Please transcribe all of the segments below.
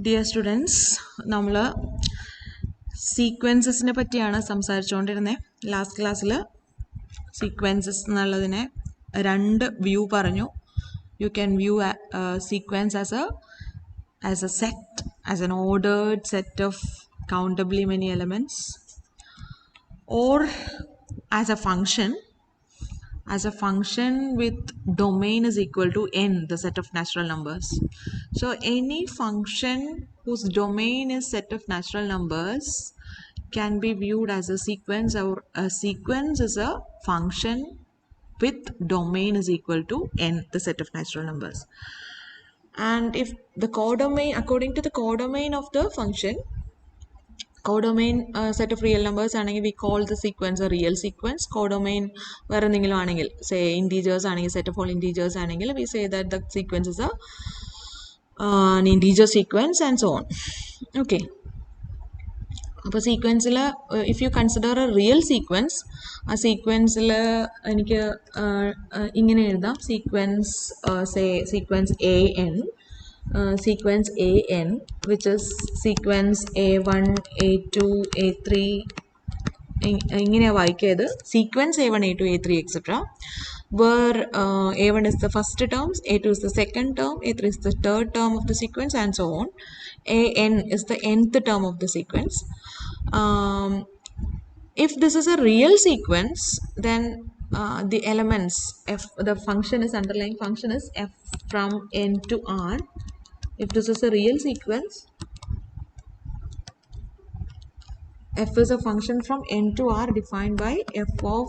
Dear students, നമ്മൾ സീക്വൻസസിനെ പറ്റിയാണ് സംസാരിച്ചുകൊണ്ടിരുന്നത്. Last ക്ലാസ്സിൽ സീക്വൻസസ് എന്നുള്ളതിനെ രണ്ട് വ്യൂ പറഞ്ഞു. You can view sequence as a set, as an ordered set of countably many elements, or as a function with domain is equal to n, the set of natural numbers. So any function whose domain is set of natural numbers can be viewed as a sequence, or a sequence is a function with domain is equal to n, the set of natural numbers. And if the codomain, according to the codomain of the function, codomain set of real numbers ആണെങ്കിൽ we call the sequence a real sequence. Codomain വേറെ എന്തെങ്കിലും ആണെങ്കിൽ, say integers ആണെങ്കിൽ, set of all integers ആണെങ്കിൽ, we say that the sequence is an integer sequence and so on. Okay. അപ്പോൾ സീക്വൻസിൽ if you consider a real sequence, ആ സീക്വൻസിൽ എനിക്ക് ഇങ്ങനെ എഴുതാം, sequence A N, sequence AN, which is sequence A1, A2, A3, ഇങ്ങനെയാണ് വായിക്കിയത്, sequence A1, A2, A3, etc. where A1 is the first term, A2 is the second term, A3 is the third term of the sequence, and so on. AN is the nth term of the sequence. If this is a real sequence, then the elements f, the function is, underlying function is f from n to r. If this is a real sequence, f is a function from n to r defined by f of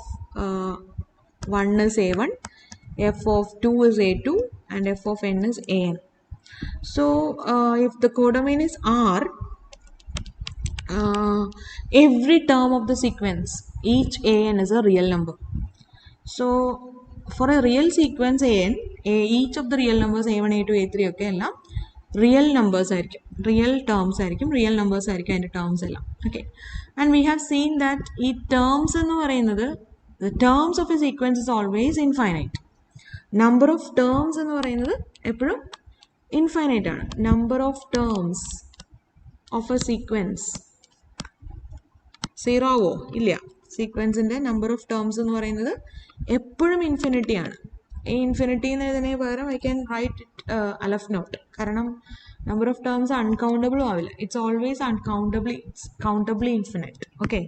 1 is a1, f of 2 is a2, and f of n is an. So if the codomain is r, every term of the sequence, each an is a real number. So for a real sequence an, each of the real numbers a1, a2, a3 ഒക്കെ എല്ലാം real numbers ആയിരിക്കും, real terms ആയിരിക്കും, real numbers ആയിരിക്കും അതിൻ്റെ terms എല്ലാം. Okay, and we have seen that ഈ terms എന്ന് പറയുന്നത്, the terms of A sequence is always infinite. Number of terms എന്ന് പറയുന്നത് എപ്പോഴും ഇൻഫൈനൈറ്റ് ആണ്. Number of terms of A sequence zero ആവോ? ഇല്ല. സീക്വൻസിൻ്റെ നമ്പർ ഓഫ് ടേംസ് എന്ന് പറയുന്നത് എപ്പോഴും ഇൻഫിനിറ്റി ആണ്. ഈ ഇൻഫിനിറ്റി എന്നതിന് പകരം I can write it aleph naught, കാരണം നമ്പർ ഓഫ് ടേംസ് അൺകൗണ്ടബിളും ആവില്ല. It's always countably infinite. Okay,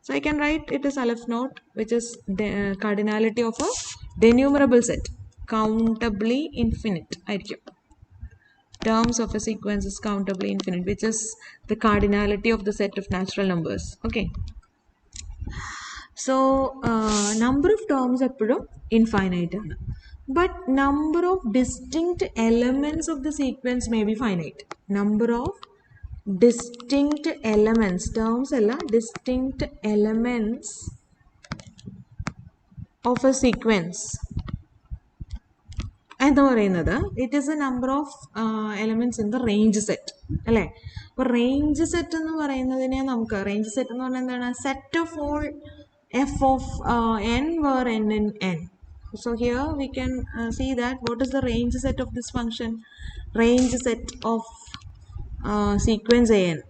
so I can write it is aleph naught, which is cardinality of a denumerable set. Countably infinite ആയിരിക്കും. Terms of a sequence is countably infinite, which is the cardinality of the set of natural numbers. Okay, so number of terms എപ്പോഴും infinite ആണ്, but number of distinct elements of the sequence may be finite. Number of distinct elements, terms അല്ല, distinct elements of a sequence എന്ന് പറയുന്നത്, it is A number of elements in the range set അല്ലേ. അപ്പോൾ range set എന്ന് പറയുന്നതിനെ നമുക്ക്, range set എന്ന് പറഞ്ഞാൽ എന്താണ്? Set of all F of N where N in N. So here we can see that what is the range set of this function. Range set of sequence N,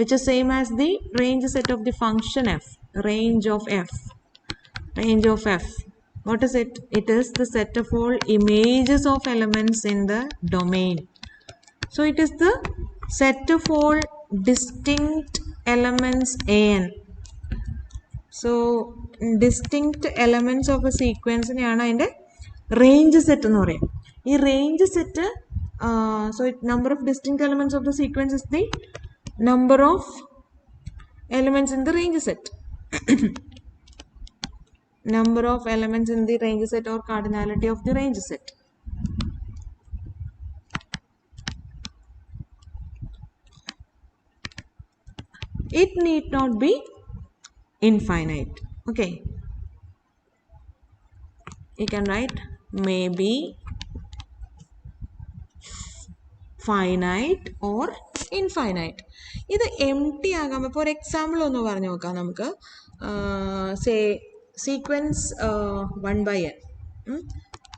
which is same as the range set of the function f, range of f. What is it? It is the set of all images of elements in the domain. So it is the set of all distinct elements an. So distinct elements of a sequence neana inde range set ennu parayam. Ee range set, so number of distinct elements of the sequence is the number of elements in the range set. Number of elements in the range set, or cardinality of the range set. It need not be infinite. Okay, you can write maybe finite or infinite. ഇത് empty ആകാം. ഇപ്പോൾ ഒരു example ഒന്ന് പറഞ്ഞു നോക്കാം നമുക്ക്. Say sequence 1 by n.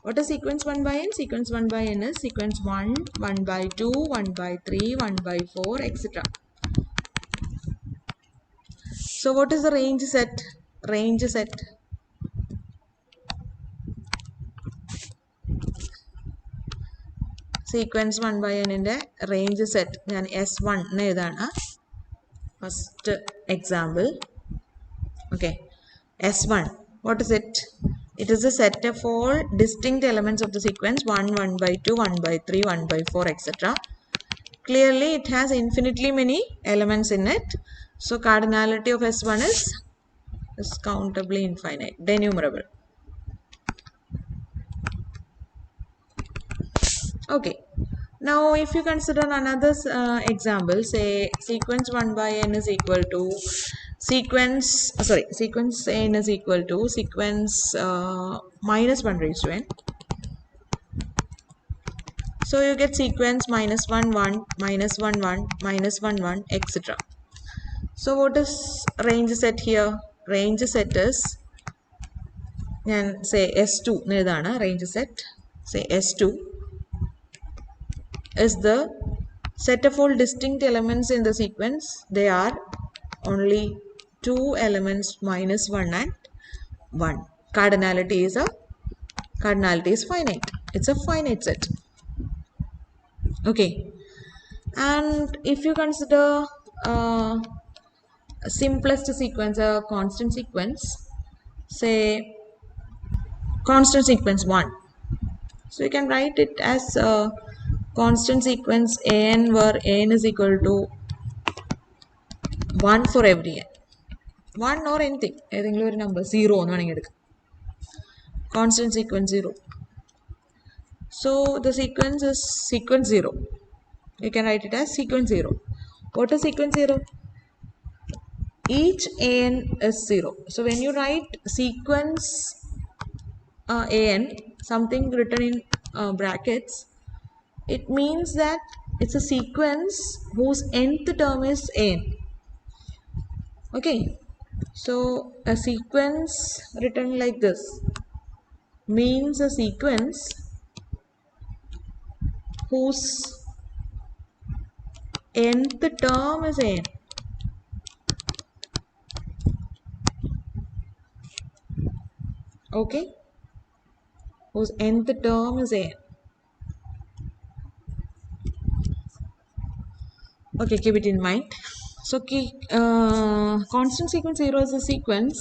What is sequence 1 by n? Sequence 1 by n is sequence 1, 1 by 2, 1 by 3, 1 by 4, etc. So what is the range set? Range set. Sequence 1 by n in the range set. Then S1 first example. Okay, S1. What is it? It is a set of all distinct elements of the sequence 1, 1 by 2, 1 by 3, 1 by 4, etc. Clearly, it has infinitely many elements in it. So, cardinality of S1 is countably infinite, denumerable. Okay. Now, if you consider another example, say sequence 1 by n is equal to sequence n is equal to sequence minus 1 raised to n. So you get sequence minus 1 1 minus 1 1 minus 1 1 etc. So what is range set here? Range set is say S2 range set. Say S2 is the set of all distinct elements in the sequence. They are only two elements minus 1 and 1. Cardinality is finite. It's a finite set. Okay. And if you consider simplest sequence, a constant sequence, say constant sequence 1. So you can write it as a constant sequence n where n is equal to 1 for every n. 1 or anything, ഏതെങ്കിലും ഒരു number 0 എന്ന് വേണമെങ്കിൽ എടുക്കാം. Constant sequence 0. So the sequence is sequence 0. You can write it as sequence 0. What is sequence 0? Each an is 0. So when you write sequence an, something written in brackets, it means that it's a sequence whose nth term is an. Okay, so a sequence written like this means a sequence whose nth term is an. Okay, whose nth term is an. Okay, keep it in mind. So constant sequence 0 is a sequence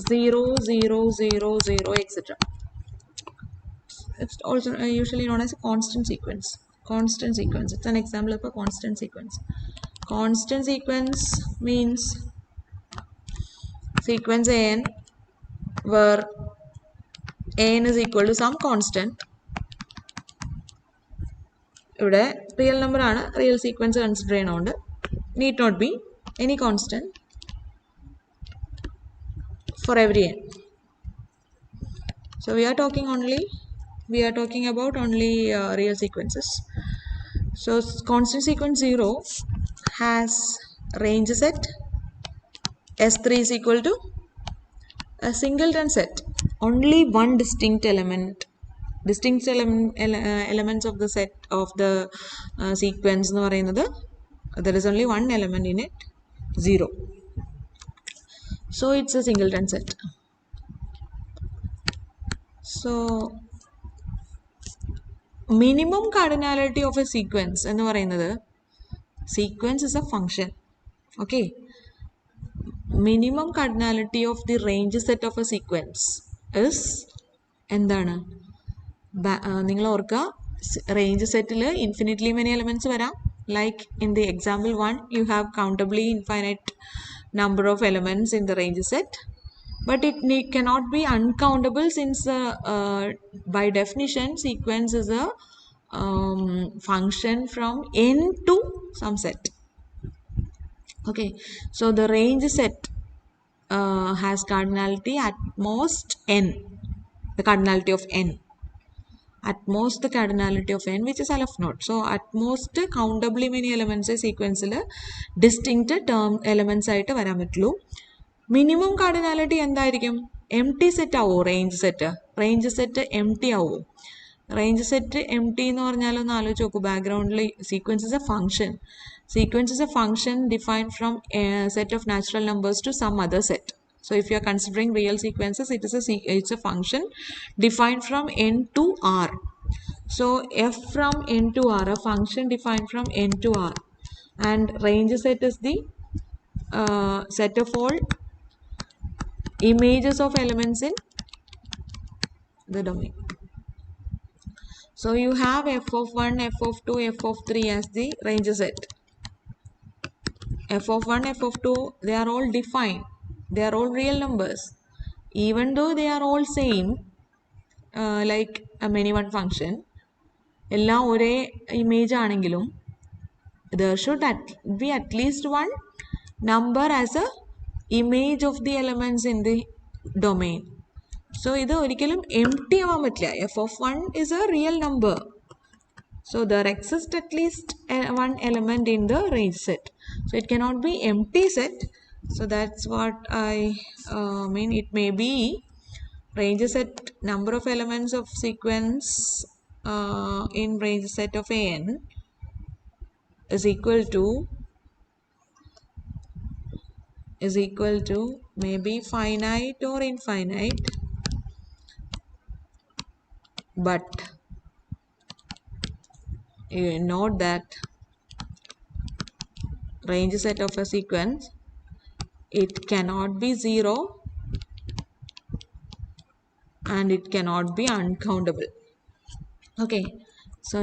0 0 0 0 etc. It's also usually known as a constant sequence. Constant sequence, it's an example of a constant sequence. Constant sequence means sequence an where n is equal to some constant. ഇവിടെ real number ആണ്, real sequence consider ചെയ്യുന്നതുകൊണ്ട് need not be any constant for every n. So we are talking about only real sequences. So constant sequence 0 has range set. S3 is equal to a singleton set. Only one distinct elements of the set of the sequence എന്ന് പറയുന്നത്, there is only one element in it, 0. So it's a singleton set. So minimum cardinality of a sequence എന്ന് പറയുന്നത്, sequence is a function. Okay, minimum cardinality of the range set of a sequence is എന്താണ്? നിങ്ങൾ ഓർക്കുക, range സെറ്റിൽ infinitely many elements വരാം. Like in the example 1, you have countably infinite number of elements in the range set, but it cannot be uncountable since by definition sequence is a function from n to some set. Okay, so the range set has cardinality at most n, the cardinality of n. At most the cardinality of n, which is L of naught. So at most countably many elements sequence distinct term elements ആയിട്ട് വരാൻ പറ്റുള്ളൂ. Minimum cardinality എന്തായിരിക്കും? empty set ആവോ range set empty ആവോ? Range set empty എന്ന് പറഞ്ഞാൽ ഒന്ന് ആലോചിച്ച് നോക്കൂ. ബാക്ക്ഗ്രൗണ്ടിൽ sequence is a function. Sequence is a function defined from a set of natural numbers to some other set. So if you are considering real sequences, it's a function defined from n to r. So f from n to r, a function defined from n to r, and range set is the set of all images of elements in the domain. So you have f of 1, f of 2, f of 3 as the range set. F of 1, f of 2, they are all defined. They are all real numbers. Even though they are all same, like a many one function, എല്ലാം ഒരേ image ആണെങ്കിലും there should be at least one number as a image of the elements in the domain. So ഇത് ഒരിക്കലും empty ആവാൻ പറ്റില്ല. f of 1 is a real number. So there exists at least one element in the range set. So it cannot be empty set. So that's what I mean. It may be range set number of elements of sequence in range set of n is equal to maybe finite or infinite, but note that range set of a sequence, it cannot be 0 and it cannot be uncountable. Okay, so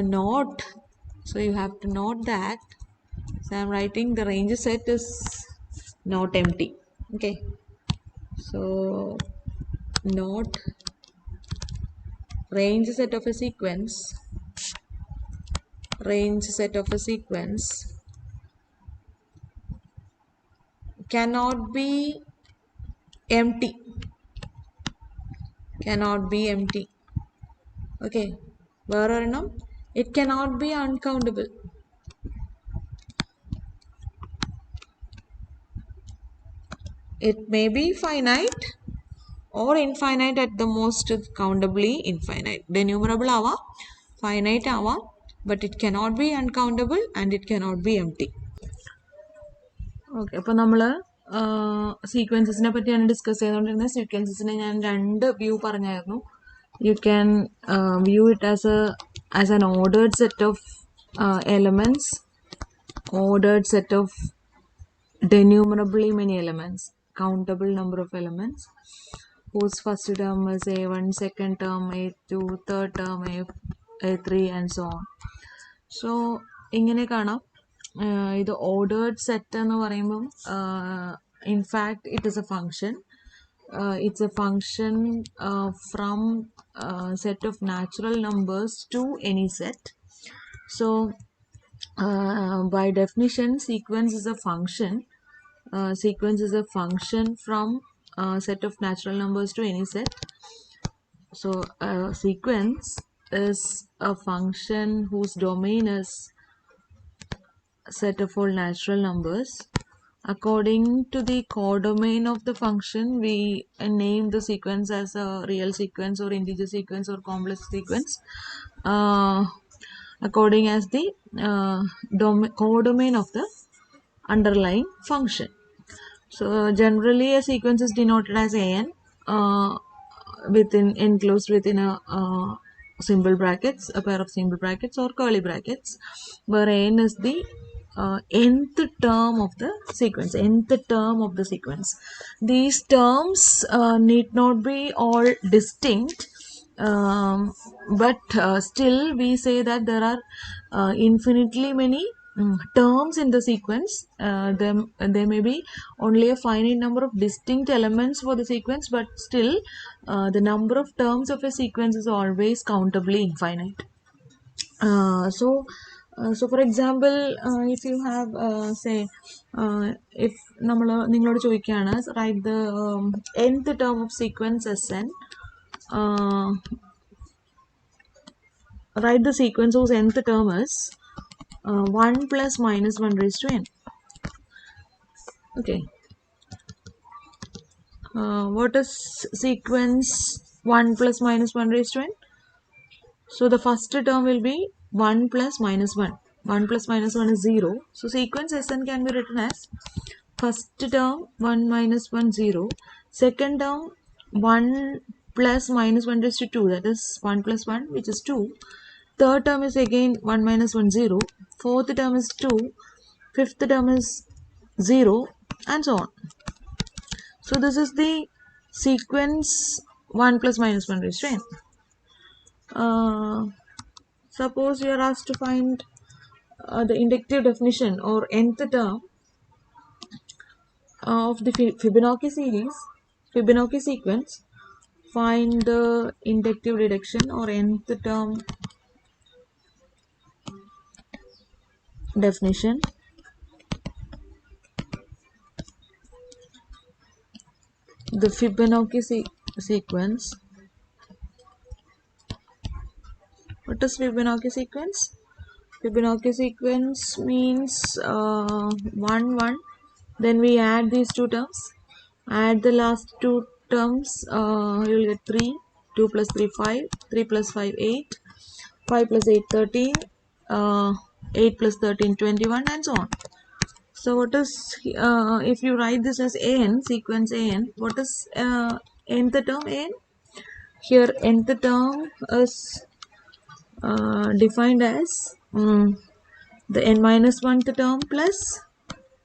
you have to note that. So I'm writing the range set is not empty. Okay, so note range set of a sequence cannot be empty. Okay, it cannot be uncountable. It may be finite or infinite, at the most countably infinite. Denumerable ava, finite ava, but it cannot be uncountable and it cannot be empty. Okay, അപ്പോൾ നമ്മൾ സീക്വൻസസിനെ പറ്റിയാണ് discuss ചെയ്തുകൊണ്ടിരുന്നത്. സീക്വൻസസിനെ ഞാൻ രണ്ട് view പറഞ്ഞായിരുന്നു. You can view it as an ordered set of elements, ordered set of denumerably many elements, countable number of elements, whose first term is a1, second term a2, third term a3 and so on. So ഇങ്ങനെ കാണാം. ഇത് ordered set എന്ന് പറയുമ്പം in fact it is a function. It's a function from set of natural numbers to any set. So by definition, sequence is a function. Sequence is a function from set of natural numbers to any set. So sequence is a function whose domain is set of all natural numbers. According to the codomain of the function, we name the sequence as a real sequence or integer sequence or complex sequence, according as the codomain of the underlying function. So generally a sequence is denoted as an enclosed within a simple brackets, a pair of simple brackets or curly brackets, where n is the nth term of the sequence. These terms need not be all distinct, but still we say that there are infinitely many terms in the sequence. There may be only a finite number of distinct elements for the sequence, but still the number of terms of a sequence is always countably infinite. So for example, if you have say if നിങ്ങളോട് ചോദിക്കുകയാണ് write the nth term of sequence Sn, write the sequence whose nth term is 1 plus minus 1 raised to n. Okay, What is sequence 1 plus minus 1 raised to n? So the first term will be 1 plus minus 1. 1 plus minus 1 is 0. So sequence Sn can be written as first term 1 minus 1 0. Second term 1 plus minus 1 raised to 2, that is 1 plus 1, which is 2. Third term is again 1 minus 1 0. Fourth term is 2. Fifth term is 0, and so on. So this is the sequence 1 plus minus 1 raised to n. Suppose you are asked to find the inductive definition or nth term of the Fibonacci series, Fibonacci sequence. Find the inductive reduction or nth term definition. The Fibonacci sequence. What is Fibonacci sequence? Fibonacci sequence means 1 1. Then we add these two terms. Add the last two terms. You will get 3. 2 plus 3 5. 3 plus 5 8. 5 plus 8 13. 8 plus 13 21, and so on. So what is if you write this as an sequence an, what is nth term an? Here nth term is defined as the n minus 1th term plus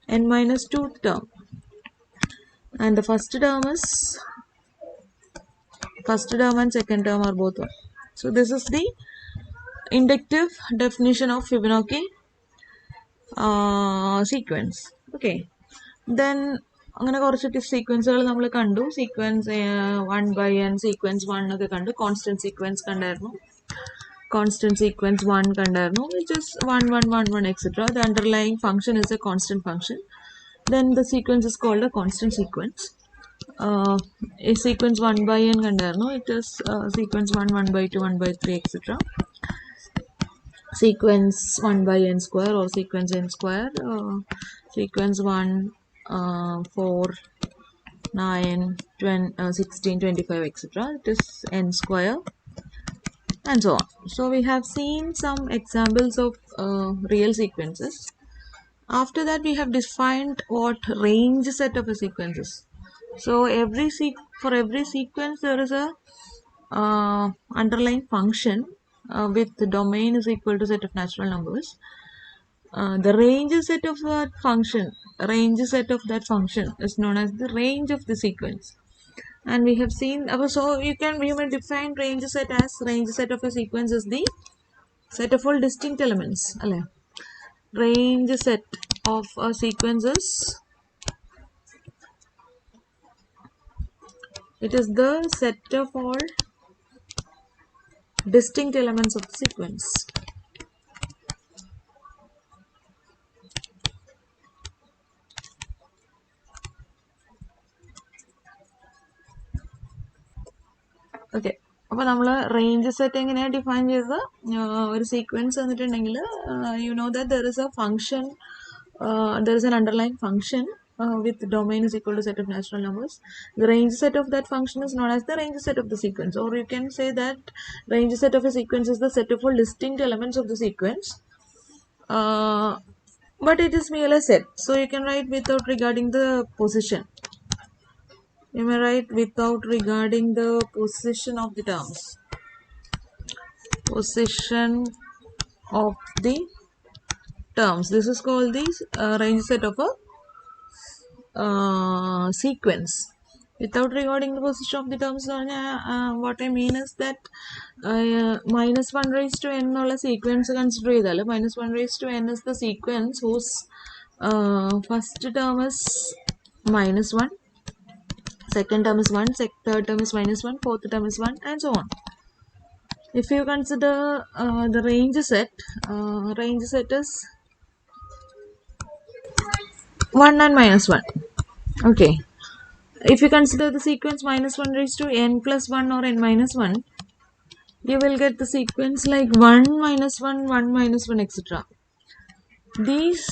n minus 2th term, and the first term and second term are both 1. So this is the inductive definition of Fibonacci sequence. Okay, then അങ്ങനെ കുറച്ചൊക്കെ സീക്വൻസുകൾ നമ്മൾ കണ്ടു. Sequence 1 by n, sequence 1 ഒക്കെ കണ്ടു. Constant sequence കണ്ടായിരുന്നു. Constant sequence 1 kandarnu, which is 1 1 1 1 etc. The underlying function is a constant function. Then the sequence is called a constant sequence. A sequence 1 by n kandarnu, it is sequence 1 1 by 2 1 by 3 etc. Sequence 1 by n square or sequence n square. Sequence 1 4 9 20, 16 25 etc. It is n square, and so on. So we have seen some examples of real sequences. After that, we have defined what range set of a sequence is. So for every sequence there is a underlying function with the domain is equal to set of natural numbers. The range set of that function is known as the range of the sequence. And we have seen, so we may define range set as range set of a sequence is the set of all distinct elements. Range set of a sequence is, it is the set of all distinct elements of the sequence. Okay, അപ്പോൾ നമ്മൾ range set എങ്ങനെയാണ് define ചെയ്തത്? ഒരു sequence തന്നിട്ടുണ്ടെങ്കിൽ you know that there is a function, there is an underlying function with domain is equal to set of natural numbers. The range set of that function is known as the range set of the sequence, or you can say that range set of a sequence is the set of all distinct elements of the sequence, but it is merely a set, so you can write without regarding the position. You may write without regarding the position of the terms. Position of the terms. This is called the range set of a sequence. Without regarding the position of the terms, what I mean is that minus 1 raised to n ulla sequence consider ചെയ്താൽ minus 1 raised to n is the sequence whose first term is minus 1, second term is 1, third term is minus 1, fourth term is 1, and so on. If you consider the range set is 1 and minus 1. Okay. If you consider the sequence minus 1 raised to n plus 1 or n minus 1, you will get the sequence like 1 minus 1, 1 minus 1 etc. These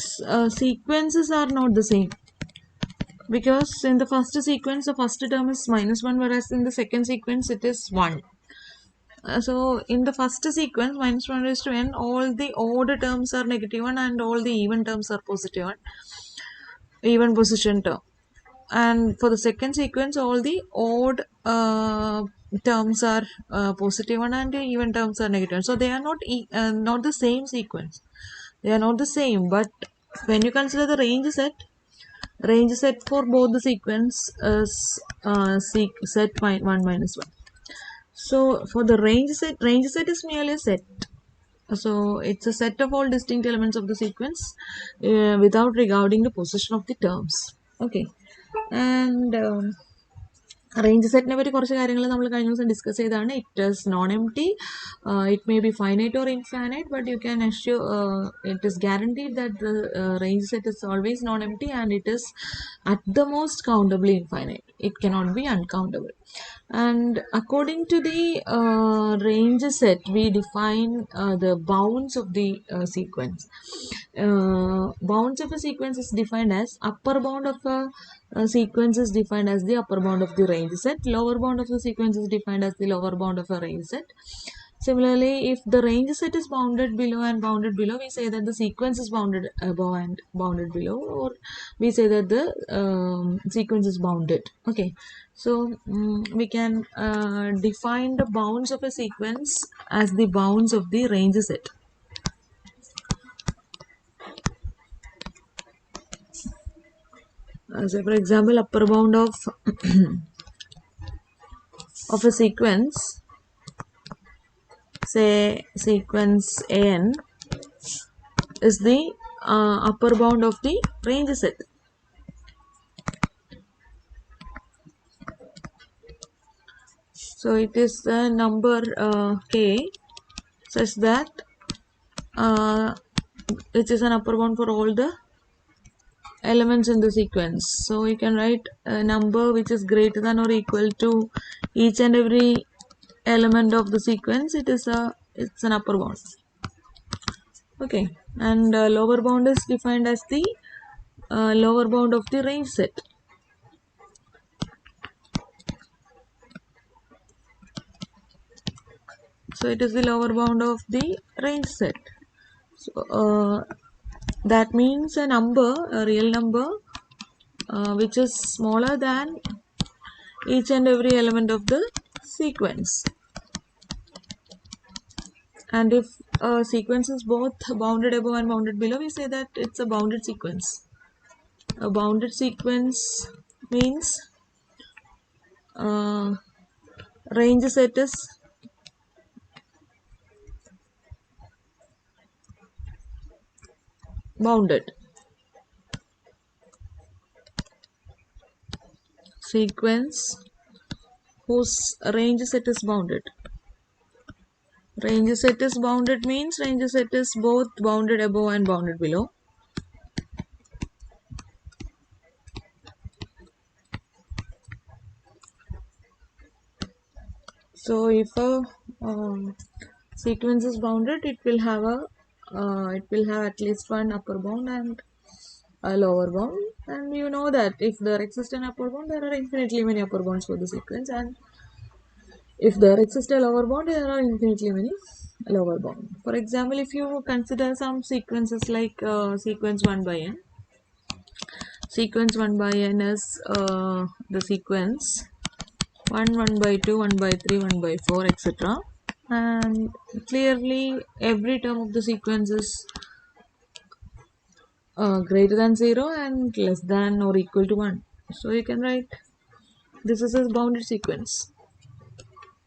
sequences are not the same. because in the first sequence the first term is -1, whereas in the second sequence it is 1. So in the first sequence -1 raised to n, all the odd terms are -1 and all the even terms are +1, even position term. And for the second sequence all the odd terms are +1 and the even terms are -1. So they are not the same sequence. They are not the same, but when you consider the range set for both the sequence is set 1 minus 1. So for the range set is merely a set. So it's a set of all distinct elements of the sequence without regarding the position of the terms. Okay. And range സെറ്റിനെ പറ്റി കുറച്ച് കാര്യങ്ങൾ നമ്മൾ കഴിഞ്ഞ ദിവസം discuss ചെയ്താണ്. It is known M T, it may be finite or infinite, but you can assure it is guaranteed that the range set is always non-empty and it is at the most countably infinite. It cannot be uncountable. And according to the range set, we define the bounds of the sequence. Bounds of a sequence is defined as upper bound of a sequence is defined as the upper bound of the range set. Lower bound of the sequence is defined as the lower bound of a range set. Similarly, if the range set is bounded below and bounded below, we say that the sequence is bounded above and bounded below, or we say that the sequence is bounded. Okay, so we can define the bounds of a sequence as the bounds of the range set. So for example, upper bound of of a sequence, say sequence an, is the upper bound of the range set. So it is the number k such that which is an upper bound for all the elements in the sequence. So you can write a number which is greater than or equal to each and every element of the sequence. It's an upper bound. Okay, and lower bound is defined as the lower bound of the range set. So it is the lower bound of the range set. So that means a number, a real number, which is smaller than each and every element of the sequence. And if a sequence is both bounded above and bounded below, we say that it's a bounded sequence. A bounded sequence means range set is bounded. Sequence whose range set is bounded. Range set is bounded means range set is both bounded above and bounded below. So if a sequence is bounded, it will have at least one upper bound and a lower bound. And you know that if there exists an upper bound, there are infinitely many upper bounds for the sequence, and if there exists a lower bound, there are infinitely many lower bound. For example, if you consider some sequences like sequence 1 by n. Sequence 1 by n is the sequence 1, 1 by 2, 1 by 3, 1 by 4, etc. And clearly every term of the sequence is greater than 0 and less than or equal to 1. So you can write this is a bounded sequence.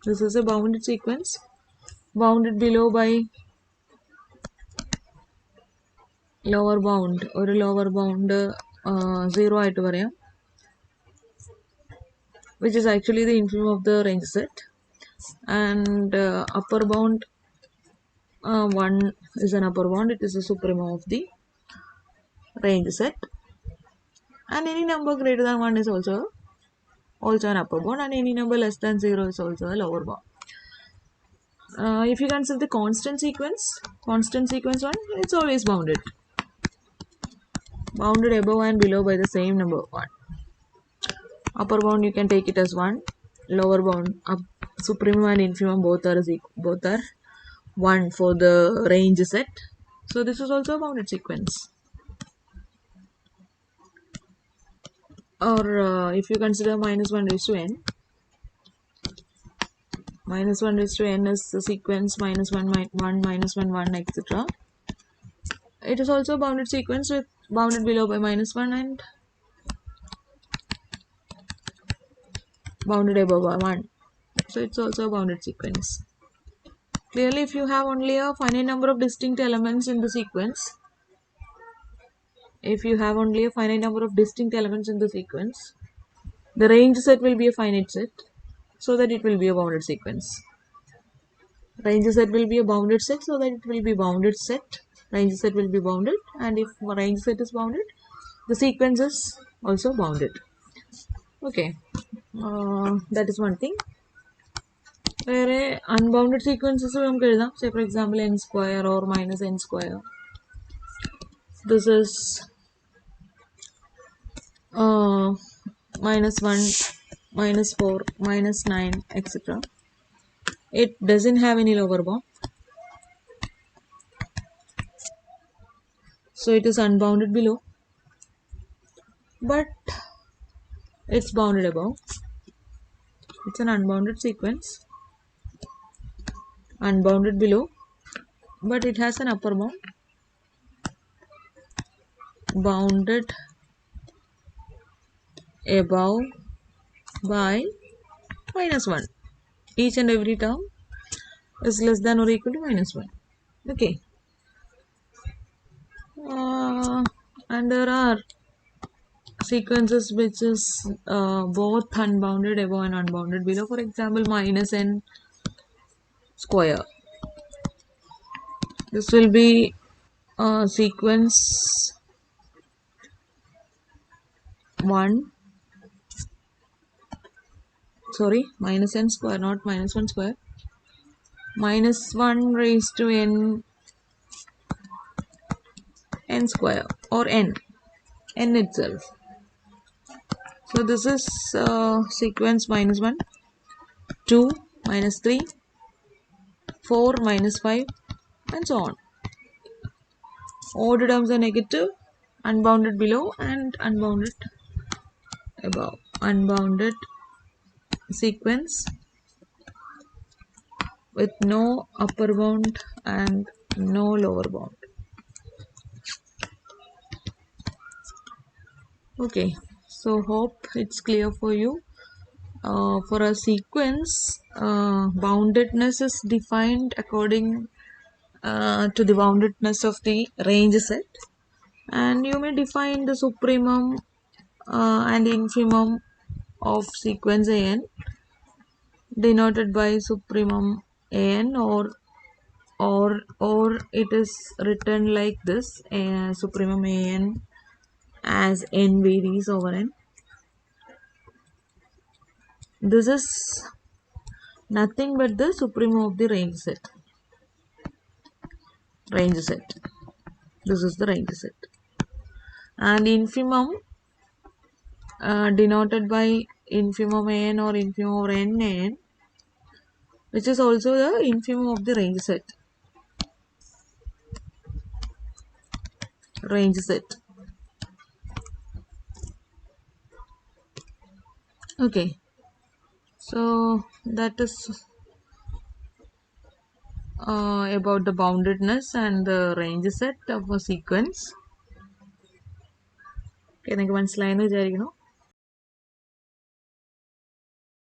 This is a bounded sequence, bounded below by lower bound, or lower bound 0 ആയിട്ട് പറയാം, which is actually the infimum of the range set, and upper bound 1 is an upper bound, it is the supremum of the range set, and any number greater than 1 is also an upper bound, and any number less than 0 is also a lower bound. If you consider the constant sequence 1, it's always bounded above and below by the same number 1. Upper bound you can take it as 1, lower bound supremum and infimum both are 1 for the range set. So this is also a bounded sequence. Or if you consider minus 1 raised to n, minus 1 raised to n is the sequence minus 1, 1, minus 1, 1, etc. It is also a bounded sequence with bounded below by minus 1 and bounded above by 1. So it's also a bounded sequence. Clearly, if you have only a finite number of distinct elements in the sequence, the range set will be a finite set, so that it will be a bounded sequence. Range set will be a bounded set, so that it will be bounded set. Range set will be bounded, and if range set is bounded, the sequence is also bounded. Okay, that is one thing. Where unbounded sequences say for example n square or minus n square. This is minus 1, minus 4, minus 9, etc. It doesn't have any lower bound, so it is unbounded below, but it's bounded above. It's an unbounded sequence, unbounded below, but it has an upper bound, bounded above by minus 1. Each and every term is less than or equal to minus 1. Okay. And there are sequences which is both unbounded above and unbounded below. For example, minus n square. This will be sequence 1. Sorry, minus n square, not minus 1 square. Minus 1 raised to n square or n itself. So this is sequence minus 1, 2, minus 3, 4, minus 5, and so on. All the terms are negative, unbounded below and unbounded above. Unbounded sequence with no upper bound and no lower bound. Okay, so hope it's clear for you. For a sequence, boundedness is defined according to the boundedness of the range set, and you may define the supremum and infimum of sequence an denoted by supremum an, or it is written like this, supremum an as n varies over n. This is nothing but the supremum of the range set. This is the range set. And infimum denoted by infimum an or infimum of n, which is also the infimum of the range set. Okay, so that is about the boundedness and the range set of a sequence. Okay, നിങ്ങൾക്ക് മനസ്സിലായെന്ന് വിചാരിക്കുന്നു.